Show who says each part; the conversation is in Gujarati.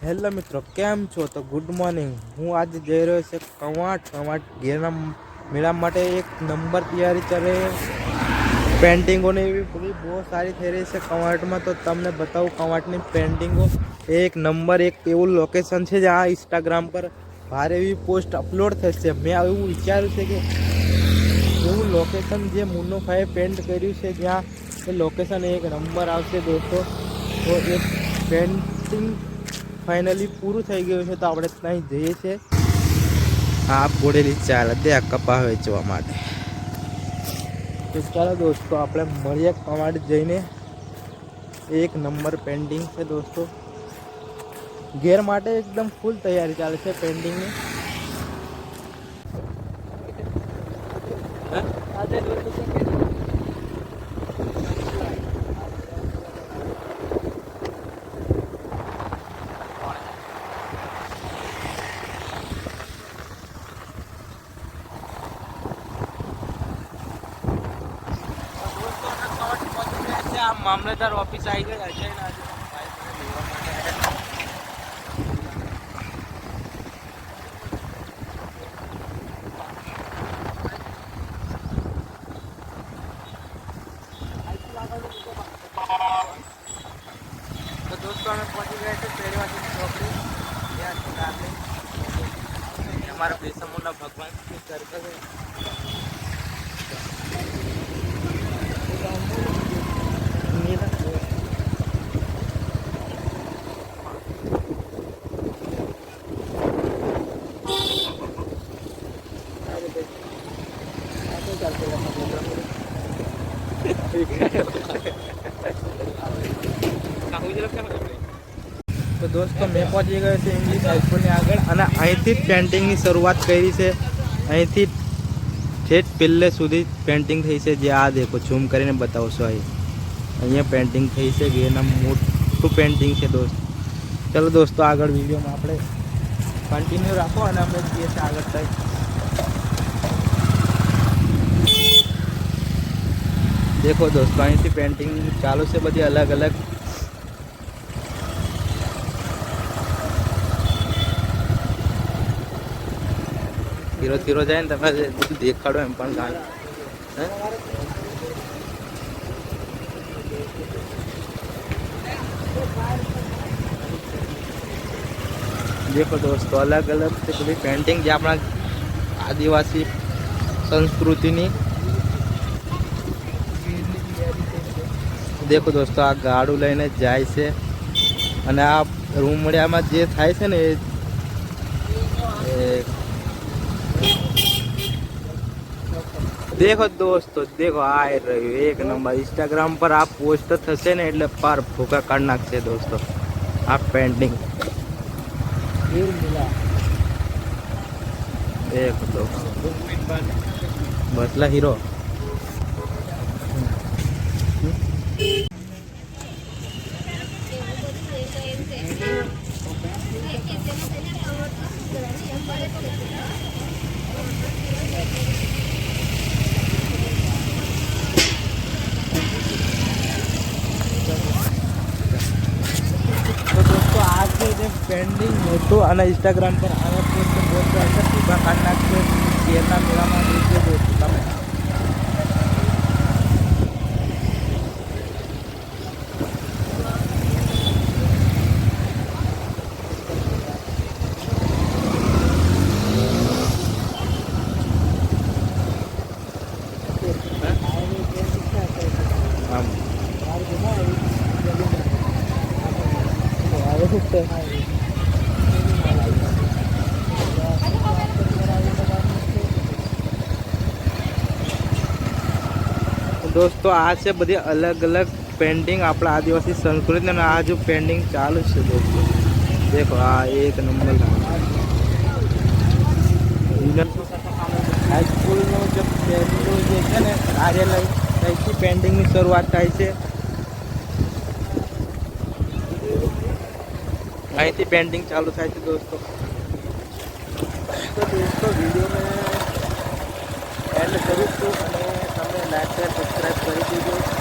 Speaker 1: હેલો મિત્રો, કેમ છો? તો ગુડ મોર્નિંગ. હું આજે જઈ રહ્યો છે કવાંટ ઘેરના મેળા માટે. એક નંબર તૈયારી કરે, પેન્ટિંગોને એવી બધી બહુ સારી થઈ રહી છે કવાંટમાં. તો તમને બતાવું કવાંટની પેન્ટિંગો એક નંબર. એક એવું લોકેશન છે જ્યાં ઇન્સ્ટાગ્રામ પર ભારે એવી પોસ્ટ અપલોડ થશે. મેં એવું વિચાર્યું છે કે એવું લોકેશન જે મુન્નુભાઈએ પેન્ટ કર્યું છે જ્યાં એ લોકેશન એક નંબર આવશે દોસ્તો. તો એક પેન્ટિંગ ફાઇનલી પૂરું થઈ ગયું છે, તો આપણે ત્યાં જઈએ છીએ. આ બોડેલી ચાલ દે કપા વેચવા માટે. તો ચાલો દોસ્તો, આપણે મળીએ કવાંટ જઈને. એક નંબર પેન્ટિંગ છે દોસ્તો. ઘેર માટે એકદમ ફૂલ તૈયારી ચાલે છે પેન્ટિંગની. મામલતદાર ઓફિસ આવી ગયા છે. તો દોસ્તો અમે પહોંચી ગયા છે પહેરવાની ચોકડી. અમારા બેસમુંડા ભગવાન સર્કલ તો દોસ્તો મેં પહોંચી ગયો છે ઇંગ્લિશ હાઈસ્કૂલની આગળ, અને અહીંથી જ પેન્ટિંગની શરૂઆત કરી છે. અહીંથી ઠેઠ પેલે સુધી પેન્ટિંગ થઈ છે. જે આ દેખો, ઝૂમ કરીને બતાવશો. અહીંયા પેન્ટિંગ થઈ છે. એના મોટું પેન્ટિંગ છે દોસ્ત. ચલો દોસ્તો, આગળ વિડીયોમાં આપણે કન્ટિન્યુ રાખો અને અમે જઈએ છીએ આગળ તક. દેખો દોસ્તો, અહીંથી પેન્ટિંગ ચાલુ છે બધી અલગ અલગ. ધીરો ધીરો જાય ને, તમે દેખાડો એમ પણ કાંઈ. દેખો દોસ્તો, અલગ અલગ છે બધી પેન્ટિંગ જે આપણા આદિવાસી સંસ્કૃતિની. દેખો દોસ્તો, આ ગાડું લઈને જાય છે, અને આ રૂમડિયામાં જે થાય છે ને દેખો દોસ્તો, દેખો આ રહ્યું એક નંબર. ઇન્સ્ટાગ્રામ પર આ પોસ્ટ થશે ને એટલે પાર ભૂકા કાઢ નાખશે દોસ્તો આ પેન્ટિંગ. દેખો દોસ્તો, બસલા હીરો. પેન્ડિંગ મોટું અને ઇન્સ્ટાગ્રામ પર આવા પોસ્ટ ભૂકા કાઢ નાખશે. ઘેરના મેળામાં દેખજો દોસ્તો તમે. દોસ્તો, આ છે બધી અલગ અલગ પેન્ટિંગ આપણા આદિવાસી સંસ્કૃતિ. અને આ જો પેન્ટિંગ ચાલુ છે દોસ્તો. દેખો આ એક નંબર હાઈસ્કૂલનું જે પહેલું જે છે ને કાર્યાલય, ત્યાંથી પેન્ટિંગની શરૂઆત થાય છે. અહીંથી પેન્ટિંગ ચાલુ થાય છે દોસ્તો. તો દોસ્તો, વિડીયોને એન્ડ કરું છું, અને તમે લાઈક શેર સબસ્ક્રાઈબ કરી દીધો.